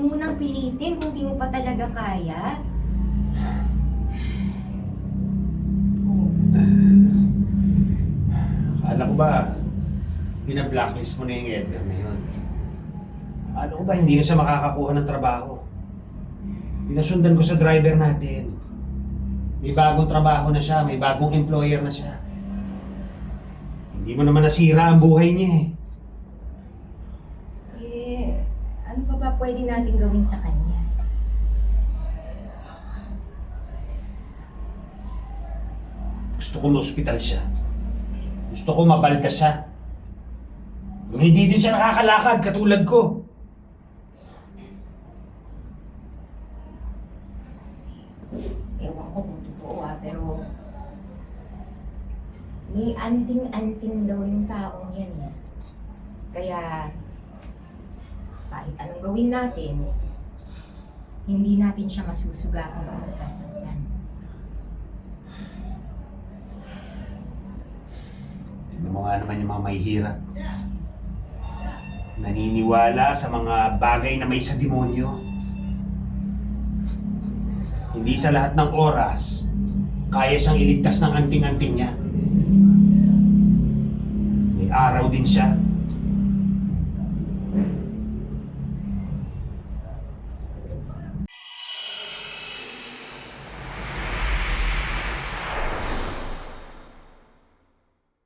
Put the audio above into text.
mo nang pilitin kung di mo pa talaga kaya. Akala ko ba, bina-blacklist mo na yung Edgar na yun? Akala ko ba hindi na siya makakakuha ng trabaho? Pinasundan ko sa driver natin. May bagong trabaho na siya, may bagong employer na siya. Hindi mo naman nasira ang buhay niya eh. Ano pa ba pwede natin gawin sa kanya? Gusto ko ma-hospital siya. Gusto ko mabalda siya. Yung hindi din siya nakakalakad katulad ko. Ewan ko kung totoo pero may anting-anting daw yung taong yan eh. Kaya kahit anong gawin natin, hindi natin siya masusugatan o masasaktan. Tignan mo nga naman yung mga mahihirap. Naniniwala sa mga bagay na may sa demonyo. Hindi sa lahat ng oras, kaya siyang iligtas ng anting-anting niya. May araw din siya